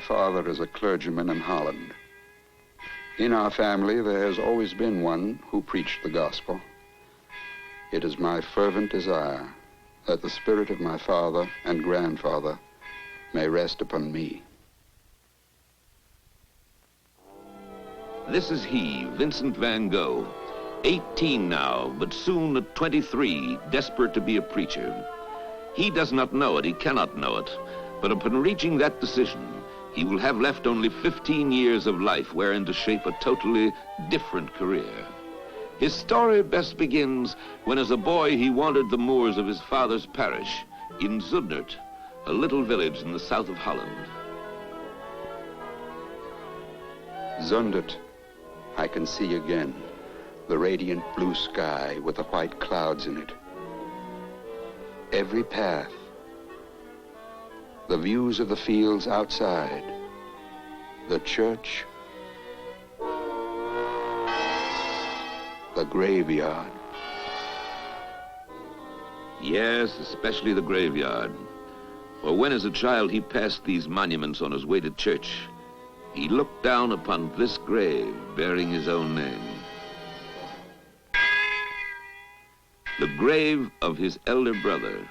father is a clergyman in Holland. In our family, there has always been one who preached the gospel. It is my fervent desire that the spirit of my father and grandfather may rest upon me. This is he, Vincent Van Gogh, 18 now, but soon at 23, desperate to be a preacher. He does not know it, he cannot know it, but upon reaching that decision, he will have left only 15 years of life wherein to shape a totally different career. His story best begins when as a boy he wandered the moors of his father's parish in Zundert, a little village in the south of Holland. Zundert, I can see again the radiant blue sky with the white clouds in it. Every path, the views of the fields outside, the church, the graveyard. Yes, especially the graveyard. For when as a child he passed these monuments on his way to church, he looked down upon this grave bearing his own name. The grave of his elder brother,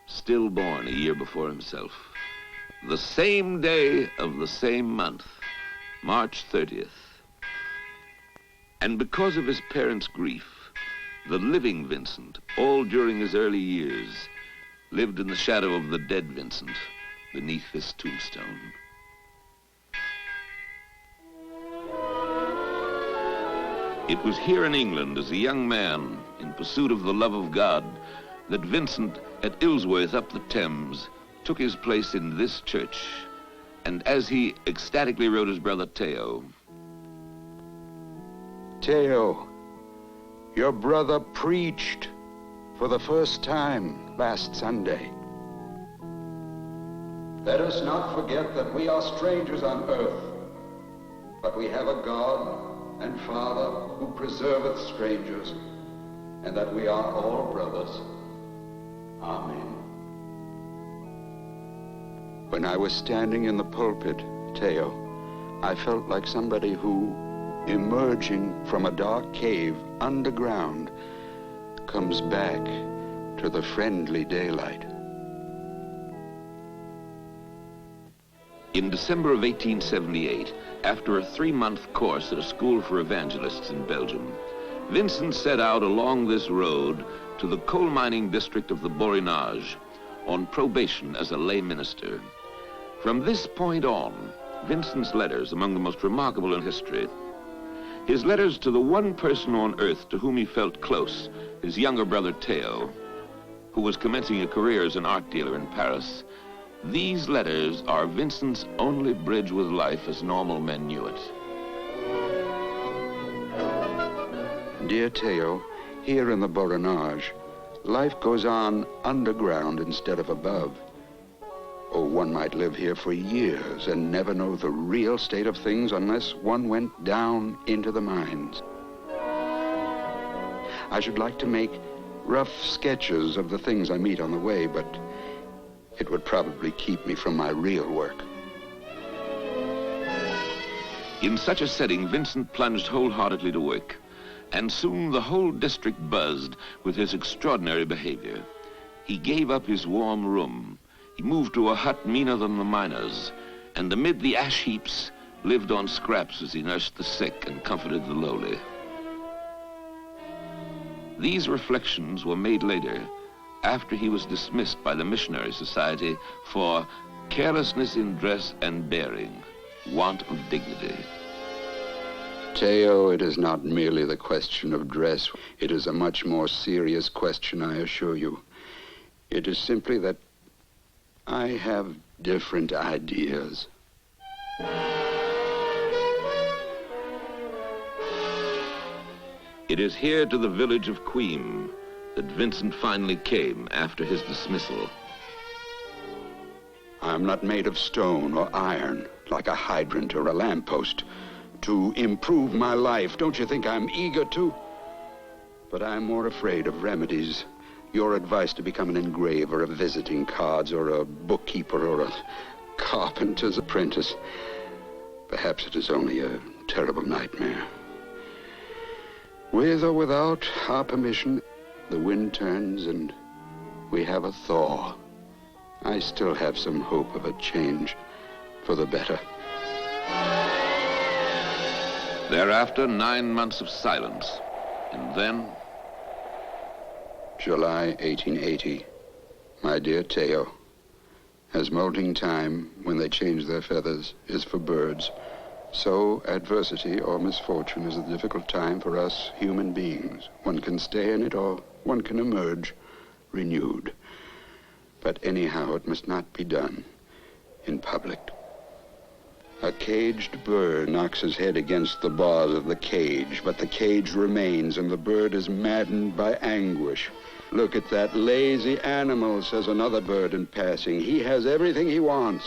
still born a year before himself. The same day of the same month, March 30th. And because of his parents' grief, the living Vincent, all during his early years, lived in the shadow of the dead Vincent beneath this tombstone. It was here in England, as a young man, in pursuit of the love of God, that Vincent, at Ilsworth up the Thames, took his place in this church. And as he ecstatically wrote his brother Theo, Theo, your brother preached for the first time last Sunday. Let us not forget that we are strangers on earth, but we have a God and Father who preserveth strangers, and that we are all brothers. Amen. When I was standing in the pulpit, Theo, I felt like somebody who, emerging from a dark cave underground, comes back to the friendly daylight. in December of 1878, after a 3-month course at a school for evangelists in Belgium, Vincent set out along this road to the coal mining district of the Borinage on probation as a lay minister. From this point on, Vincent's letters among the most remarkable in history. His letters to the one person on earth to whom he felt close, his younger brother Theo, who was commencing a career as an art dealer in Paris. These letters are Vincent's only bridge with life as normal men knew it. Dear Theo, here in the Borinage, life goes on underground instead of above. Oh, one might live here for years and never know the real state of things unless one went down into the mines. I should like to make rough sketches of the things I meet on the way, but it would probably keep me from my real work. In such a setting, Vincent plunged wholeheartedly to work, and soon the whole district buzzed with his extraordinary behavior. He gave up his warm room. He moved to a hut meaner than the miners, and amid the ash heaps lived on scraps as he nursed the sick and comforted the lowly. These reflections were made later, after he was dismissed by the Missionary Society for carelessness in dress and bearing, want of dignity. Theo, it is not merely the question of dress. It is a much more serious question, I assure you. It is simply that I have different ideas. It is here to the village of Queen that Vincent finally came after his dismissal. I'm not made of stone or iron, like a hydrant or a lamppost, to improve my life. Don't you think I'm eager to? But I'm more afraid of remedies. Your advice to become an engraver of visiting cards or a bookkeeper or a carpenter's apprentice. Perhaps it is only a terrible nightmare. With or without our permission, the wind turns and we have a thaw. I still have some hope of a change for the better. Thereafter, 9 months of silence. And then... July 1880. My dear Teo, as molting time, when they change their feathers, is for birds, so adversity or misfortune is a difficult time for us human beings. One can stay in it or one can emerge renewed. But anyhow, it must not be done in public. A caged bird knocks his head against the bars of the cage, but the cage remains and the bird is maddened by anguish. Look at that lazy animal, says another bird in passing. He has everything he wants.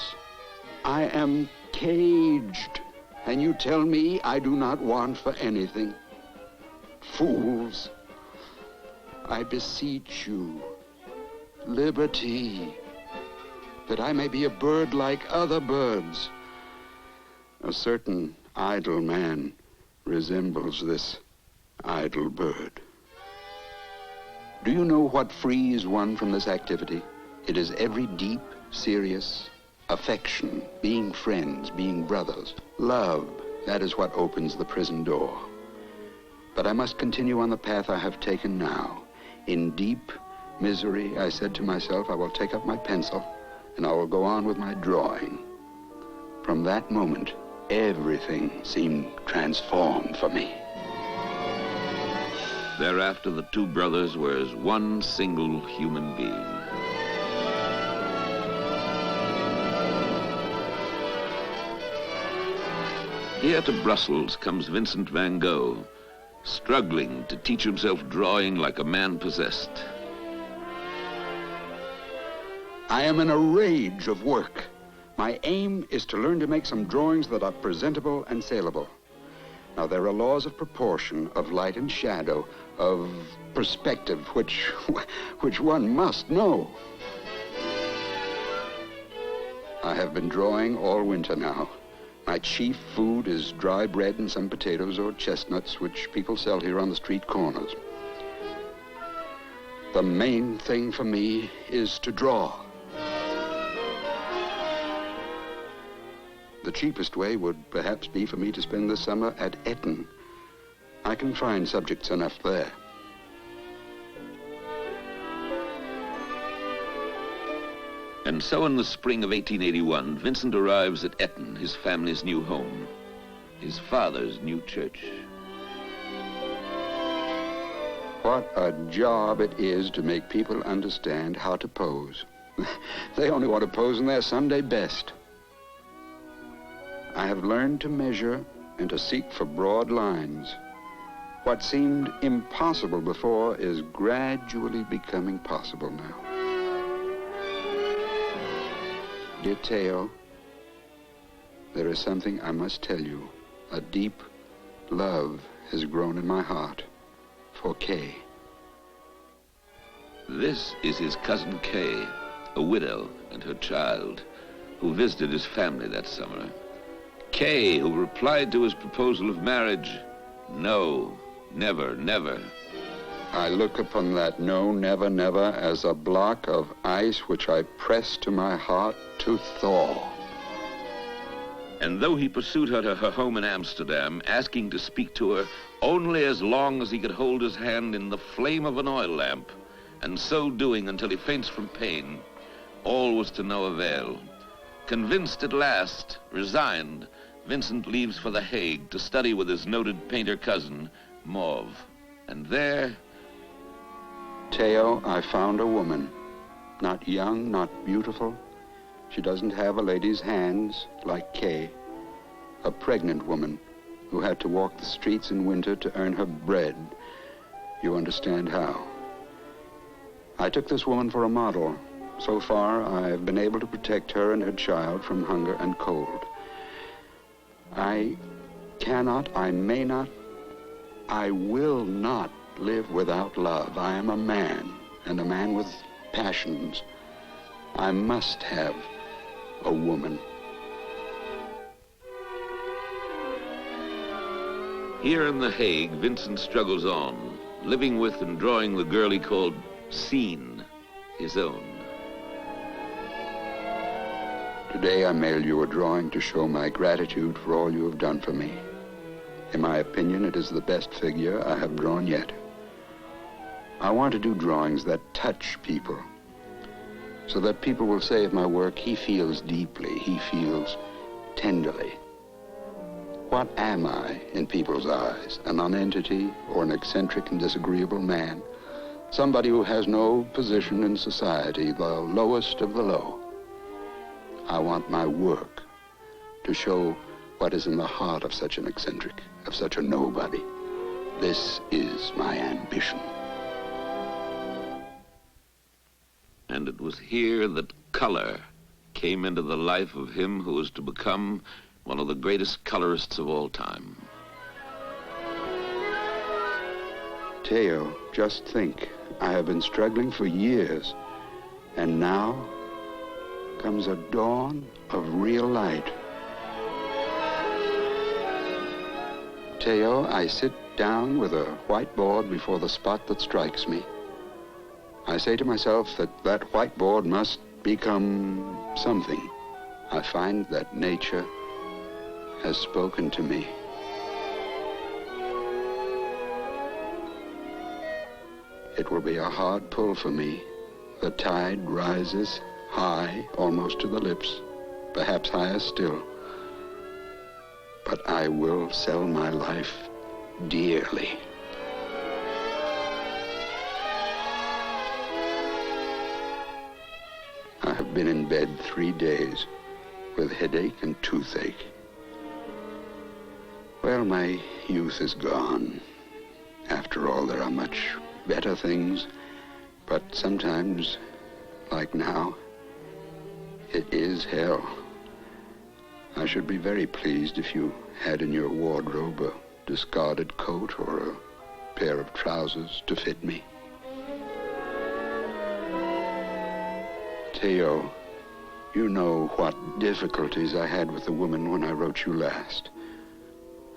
I am caged, and you tell me I do not want for anything. Fools, I beseech you, liberty, that I may be a bird like other birds. A certain idle man resembles this idle bird. Do you know what frees one from this activity? It is every deep, serious affection, being friends, being brothers. Love, that is what opens the prison door. But I must continue on the path I have taken now. In deep misery, I said to myself, I will take up my pencil and I will go on with my drawing. From that moment, everything seemed transformed for me. Thereafter, the two brothers were as one single human being. Here to Brussels comes Vincent Van Gogh, struggling to teach himself drawing like a man possessed. I am in a rage of work. My aim is to learn to make some drawings that are presentable and saleable. Now, there are laws of proportion, of light and shadow, of perspective, which one must know. I have been drawing all winter now. My chief food is dry bread and some potatoes or chestnuts, which people sell here on the street corners. The main thing for me is to draw. The cheapest way would perhaps be for me to spend the summer at Eton. I can find subjects enough there. And so in the spring of 1881, Vincent arrives at Eton, his family's new home, his father's new church. What a job it is to make people understand how to pose. They only want to pose in their Sunday best. I have learned to measure and to seek for broad lines. What seemed impossible before is gradually becoming possible now. Dear Teo, there is something I must tell you. A deep love has grown in my heart for Kay. This is his cousin Kay, a widow and her child, who visited his family that summer. Kay, who replied to his proposal of marriage, no, never, never. I look upon that no, never, never as a block of ice which I press to my heart to thaw. And though he pursued her to her home in Amsterdam, asking to speak to her only as long as he could hold his hand in the flame of an oil lamp, and so doing until he faints from pain, all was to no avail. Convinced at last, resigned, Vincent leaves for The Hague to study with his noted painter cousin, Mauve. And there... Teo, I found a woman. Not young, not beautiful. She doesn't have a lady's hands like Kay. A pregnant woman who had to walk the streets in winter to earn her bread. You understand how. I took this woman for a model. So far, I've been able to protect her and her child from hunger and cold. I cannot, I may not, I will not live without love. I am a man, and a man with passions. I must have a woman. Here in The Hague, Vincent struggles on, living with and drawing the girl he called Scene, his own. Today I mail you a drawing to show my gratitude for all you have done for me. In my opinion, it is the best figure I have drawn yet. I want to do drawings that touch people, so that people will say of my work, he feels deeply, he feels tenderly. What am I in people's eyes? A nonentity or an eccentric and disagreeable man? Somebody who has no position in society, the lowest of the low. I want my work to show what is in the heart of such an eccentric, of such a nobody. This is my ambition. And it was here that color came into the life of him who was to become one of the greatest colorists of all time. Theo, just think, I have been struggling for years, and now comes a dawn of real light. Theo, I sit down with a whiteboard before the spot that strikes me. I say to myself that that whiteboard must become something. I find that nature has spoken to me. It will be a hard pull for me. The tide rises high, almost to the lips, perhaps higher still. But I will sell my life dearly. I have been in bed 3 days with headache and toothache. Well, my youth is gone. After all, there are much better things, but sometimes, like now, it is hell. I should be very pleased if you had in your wardrobe a discarded coat or a pair of trousers to fit me. Theo, you know what difficulties I had with the woman when I wrote you last.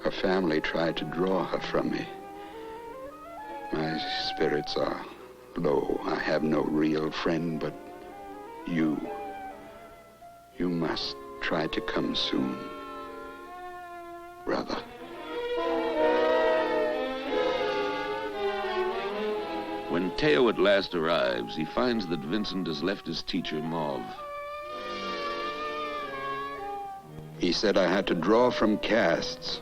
Her family tried to draw her from me. My spirits are low. I have no real friend but you. You must try to come soon, brother. When Theo at last arrives, he finds that Vincent has left his teacher, Mauve. He said I had to draw from casts.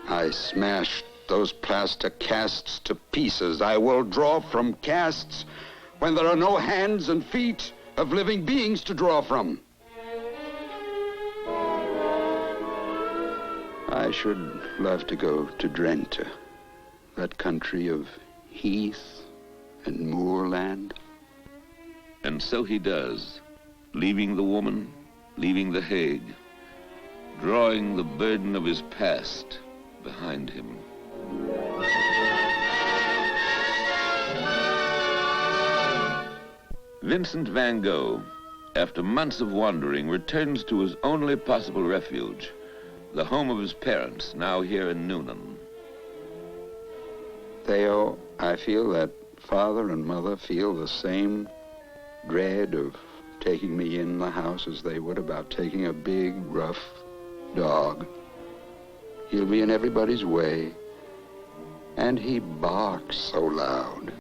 I smashed those plaster casts to pieces. I will draw from casts when there are no hands and feet of living beings to draw from. I should love to go to Drenthe, that country of heath and moorland. And so he does, leaving the woman, leaving The Hague, drawing the burden of his past behind him. Vincent Van Gogh, after months of wandering, returns to his only possible refuge, the home of his parents, now here in Noonan. Theo, I feel that father and mother feel the same dread of taking me in the house as they would about taking a big, rough dog. He'll be in everybody's way, and he barks so loud.